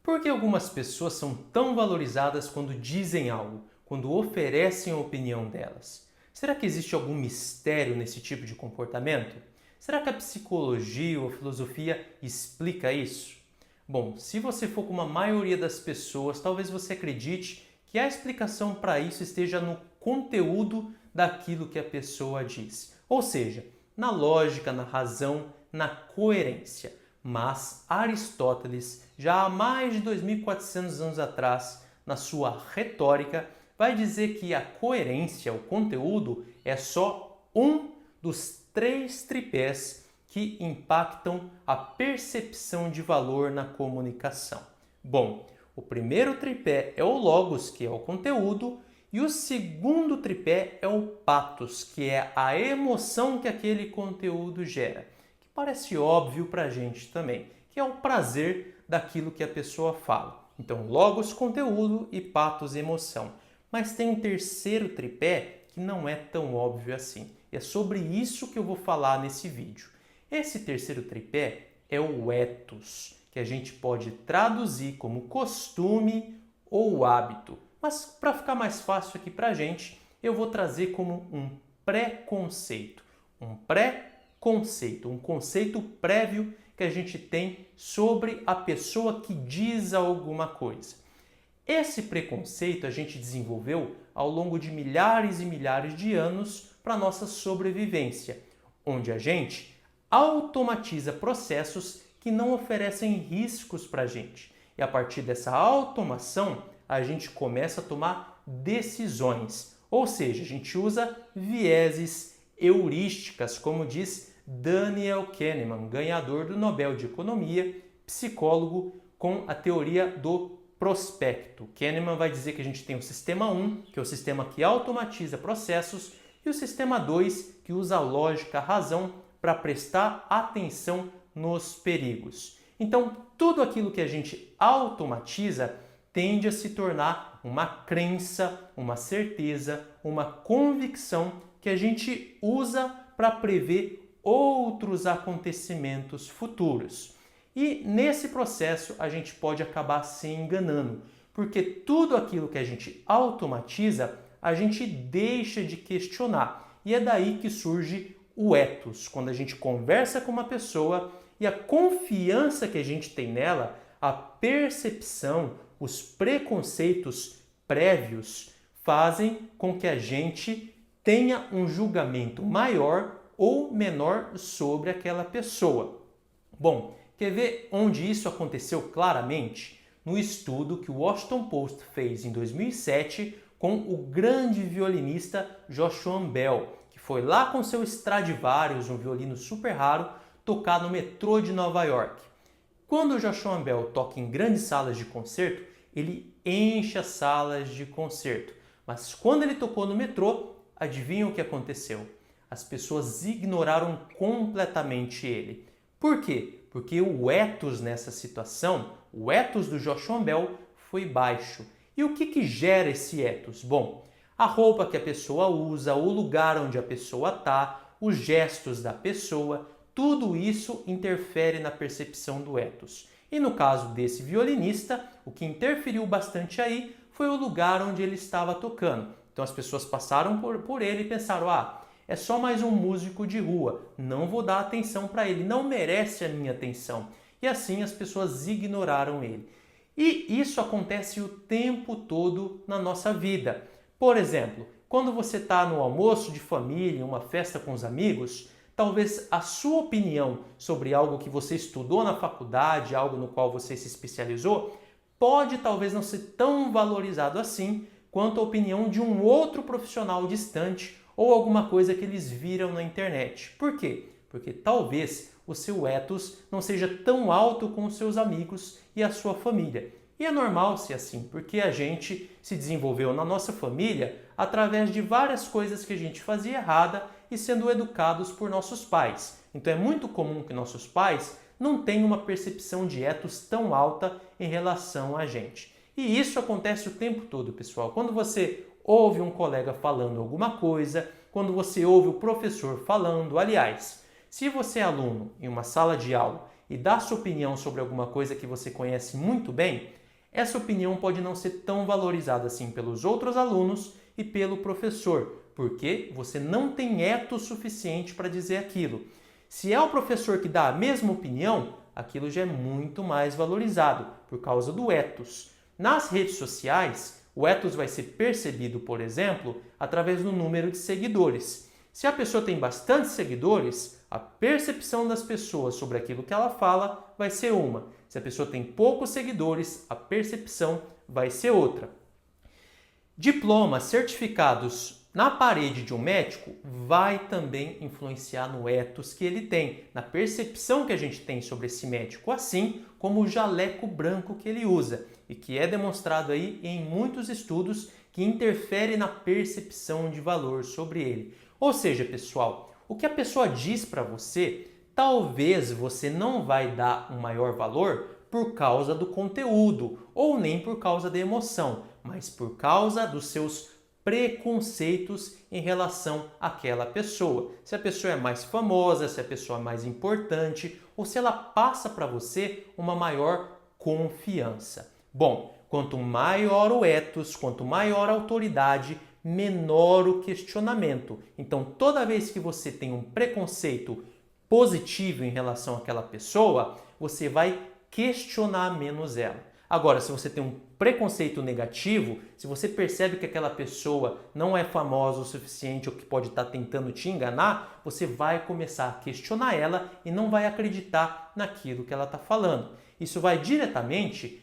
Por que algumas pessoas são tão valorizadas quando dizem algo, quando oferecem a opinião delas? Será que existe algum mistério nesse tipo de comportamento? Será que a psicologia ou a filosofia explica isso? Bom, se você for como a maioria das pessoas, talvez você acredite que a explicação para isso esteja no conteúdo daquilo que a pessoa diz. Ou seja, na lógica, na razão, na coerência. Mas Aristóteles, já há mais de 2.400 anos atrás, na sua retórica, vai dizer que a coerência, o conteúdo, é só um dos 3 tripés que impactam a percepção de valor na comunicação. Bom, o primeiro tripé é o logos, que é o conteúdo, e o segundo tripé é o pathos, que é a emoção que aquele conteúdo gera, que parece óbvio para a gente também, que é o prazer daquilo que a pessoa fala. Então, logos, conteúdo e pathos, emoção. Mas tem um terceiro tripé que não é tão óbvio assim. E é sobre isso que eu vou falar nesse vídeo. Esse terceiro tripé é o ethos, que a gente pode traduzir como costume ou hábito. Mas para ficar mais fácil aqui para a gente, eu vou trazer como um preconceito. Um preconceito, um conceito prévio que a gente tem sobre a pessoa que diz alguma coisa. Esse preconceito a gente desenvolveu ao longo de milhares e milhares de anos para a nossa sobrevivência, onde a gente automatiza processos que não oferecem riscos para a gente. E a partir dessa automação, a gente começa a tomar decisões. Ou seja, a gente usa vieses, heurísticas, como diz Daniel Kahneman, ganhador do Nobel de Economia, psicólogo com a teoria do prospecto. Kahneman vai dizer que a gente tem o sistema 1, que é o sistema que automatiza processos, e o sistema 2, que usa a lógica, a razão, para prestar atenção nos perigos. Então, tudo aquilo que a gente automatiza tende a se tornar uma crença, uma certeza, uma convicção que a gente usa para prever outros acontecimentos futuros. E nesse processo a gente pode acabar se enganando, porque tudo aquilo que a gente automatiza, a gente deixa de questionar. E é daí que surge o ethos, quando a gente conversa com uma pessoa e a confiança que a gente tem nela, a percepção, os preconceitos prévios fazem com que a gente tenha um julgamento maior ou menor sobre aquela pessoa. Bom, quer ver onde isso aconteceu claramente? No estudo que o Washington Post fez em 2007 com o grande violinista Joshua Bell, que foi lá com seu Stradivarius, um violino super raro, tocar no metrô de Nova York. Quando o Joshua Bell toca em grandes salas de concerto, ele enche as salas de concerto. Mas quando ele tocou no metrô, adivinha o que aconteceu? As pessoas ignoraram completamente ele. Por quê? Porque o ethos nessa situação, o ethos do Joshua Bell foi baixo. E o que gera esse ethos? Bom, a roupa que a pessoa usa, o lugar onde a pessoa está, os gestos da pessoa, tudo isso interfere na percepção do ethos. E no caso desse violinista, o que interferiu bastante aí foi o lugar onde ele estava tocando. Então as pessoas passaram por ele e pensaram, é só mais um músico de rua, não vou dar atenção para ele, não merece a minha atenção. E assim as pessoas ignoraram ele. E isso acontece o tempo todo na nossa vida. Por exemplo, quando você está no almoço de família, em uma festa com os amigos, talvez a sua opinião sobre algo que você estudou na faculdade, algo no qual você se especializou, pode talvez não ser tão valorizado assim quanto a opinião de um outro profissional distante ou alguma coisa que eles viram na internet. Por quê? Porque talvez o seu ethos não seja tão alto com os seus amigos e a sua família. E é normal ser assim, porque a gente se desenvolveu na nossa família através de várias coisas que a gente fazia errada e sendo educados por nossos pais. Então é muito comum que nossos pais não tenham uma percepção de ethos tão alta em relação a gente. E isso acontece o tempo todo, pessoal. Quando você ouve um colega falando alguma coisa, quando você ouve o professor falando, aliás, se você é aluno em uma sala de aula e dá sua opinião sobre alguma coisa que você conhece muito bem, essa opinião pode não ser tão valorizada assim pelos outros alunos e pelo professor, porque você não tem ethos suficiente para dizer aquilo. Se é o professor que dá a mesma opinião, aquilo já é muito mais valorizado por causa do ethos. Nas redes sociais, o ethos vai ser percebido, por exemplo, através do número de seguidores. Se a pessoa tem bastante seguidores, a percepção das pessoas sobre aquilo que ela fala vai ser uma. Se a pessoa tem poucos seguidores, a percepção vai ser outra. Diplomas, certificados na parede de um médico vai também influenciar no ethos que ele tem, na percepção que a gente tem sobre esse médico, assim como o jaleco branco que ele usa e que é demonstrado aí em muitos estudos que interfere na percepção de valor sobre ele. Ou seja, pessoal, o que a pessoa diz para você, talvez você não vai dar um maior valor por causa do conteúdo ou nem por causa da emoção, mas por causa dos seus preconceitos em relação àquela pessoa. Se a pessoa é mais famosa, se a pessoa é mais importante ou se ela passa para você uma maior confiança. Bom, quanto maior o ethos, quanto maior a autoridade, menor o questionamento. Então, toda vez que você tem um preconceito positivo em relação àquela pessoa, você vai questionar menos ela. Agora, se você tem um preconceito negativo, se você percebe que aquela pessoa não é famosa o suficiente ou que pode estar tentando te enganar, você vai começar a questionar ela e não vai acreditar naquilo que ela está falando. Isso vai diretamente,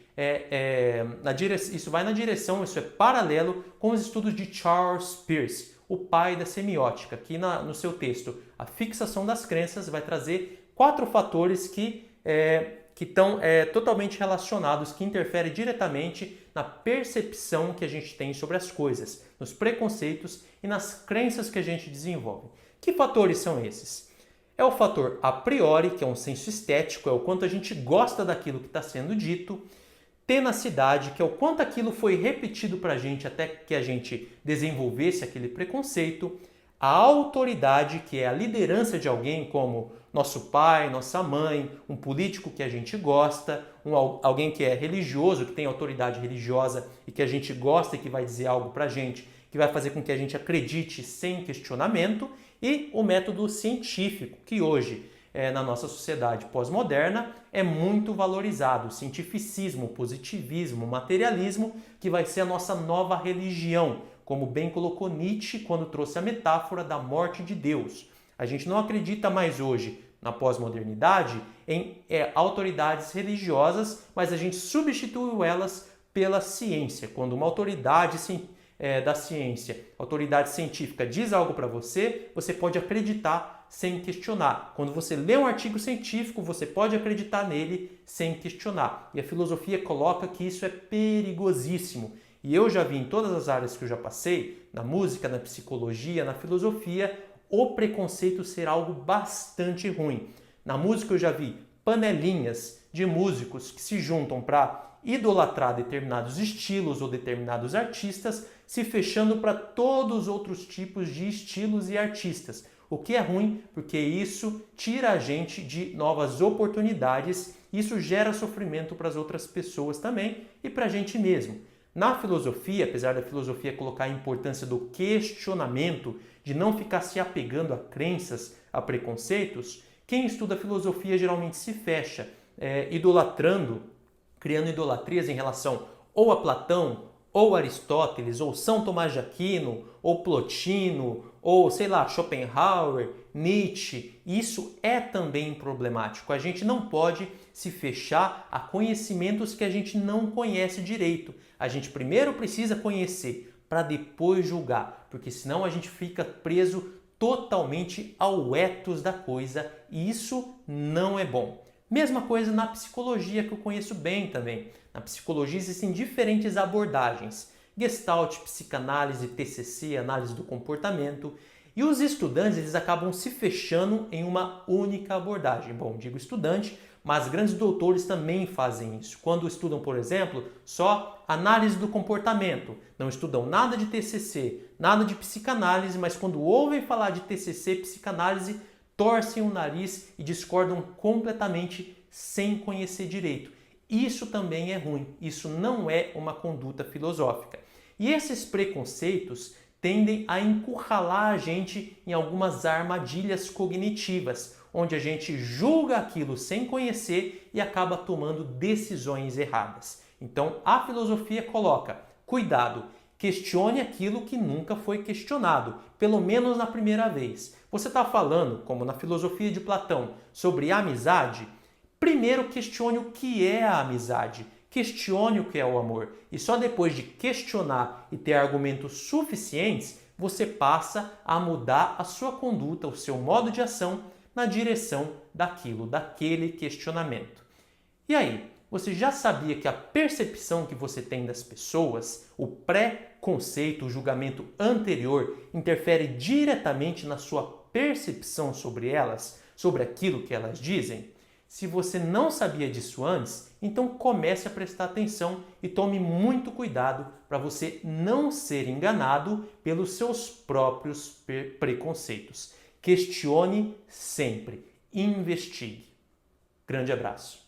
isso é paralelo com os estudos de Charles Peirce, o pai da semiótica, que no seu texto A Fixação das Crenças vai trazer 4 fatores que estão totalmente relacionados, que interferem diretamente na percepção que a gente tem sobre as coisas, nos preconceitos e nas crenças que a gente desenvolve. Que fatores são esses? É o fator a priori, que é um senso estético, é o quanto a gente gosta daquilo que está sendo dito. Tenacidade, que é o quanto aquilo foi repetido para a gente até que a gente desenvolvesse aquele preconceito. A autoridade, que é a liderança de alguém como nosso pai, nossa mãe, um político que a gente gosta, alguém que é religioso, que tem autoridade religiosa e que a gente gosta e que vai dizer algo para a gente, que vai fazer com que a gente acredite sem questionamento, e o método científico, que hoje, na nossa sociedade pós-moderna, é muito valorizado. O cientificismo, o positivismo, o materialismo, que vai ser a nossa nova religião, como bem colocou Nietzsche quando trouxe a metáfora da morte de Deus. A gente não acredita mais hoje, na pós-modernidade, em autoridades religiosas, mas a gente substituiu elas pela ciência. Quando uma autoridade da ciência, autoridade científica, diz algo para você, você pode acreditar sem questionar. Quando você lê um artigo científico, você pode acreditar nele sem questionar. E a filosofia coloca que isso é perigosíssimo. E eu já vi em todas as áreas que eu já passei, na música, na psicologia, na filosofia, o preconceito ser algo bastante ruim. Na música eu já vi panelinhas de músicos que se juntam para idolatrar determinados estilos ou determinados artistas, se fechando para todos os outros tipos de estilos e artistas. O que é ruim, porque isso tira a gente de novas oportunidades, isso gera sofrimento para as outras pessoas também e para a gente mesmo. Na filosofia, apesar da filosofia colocar a importância do questionamento, de não ficar se apegando a crenças, a preconceitos, quem estuda filosofia geralmente se fecha, idolatrando, criando idolatrias em relação ou a Platão, ou Aristóteles, ou São Tomás de Aquino, ou Plotino, ou, sei lá, Schopenhauer, Nietzsche. Isso é também problemático. A gente não pode se fechar a conhecimentos que a gente não conhece direito. A gente primeiro precisa conhecer para depois julgar, porque senão a gente fica preso totalmente ao ethos da coisa e isso não é bom. Mesma coisa na psicologia, que eu conheço bem também. Na psicologia existem diferentes abordagens: Gestalt, psicanálise, TCC, análise do comportamento. E os estudantes eles acabam se fechando em uma única abordagem. Bom, digo estudante, mas grandes doutores também fazem isso. Quando estudam, por exemplo, só análise do comportamento, não estudam nada de TCC, nada de psicanálise, mas quando ouvem falar de TCC, psicanálise, torcem o nariz e discordam completamente sem conhecer direito. Isso também é ruim, isso não é uma conduta filosófica. E esses preconceitos tendem a encurralar a gente em algumas armadilhas cognitivas, onde a gente julga aquilo sem conhecer e acaba tomando decisões erradas. Então, a filosofia coloca: cuidado, questione aquilo que nunca foi questionado, pelo menos na primeira vez. Você está falando, como na filosofia de Platão, sobre amizade? Primeiro questione o que é a amizade, questione o que é o amor, e só depois de questionar e ter argumentos suficientes, você passa a mudar a sua conduta, o seu modo de ação na direção daquele questionamento. E aí, você já sabia que a percepção que você tem das pessoas, o pré-conceito, o julgamento anterior, interfere diretamente na sua percepção sobre elas, sobre aquilo que elas dizem? Se você não sabia disso antes, então comece a prestar atenção e tome muito cuidado para você não ser enganado pelos seus próprios preconceitos. Questione sempre, investigue. Grande abraço.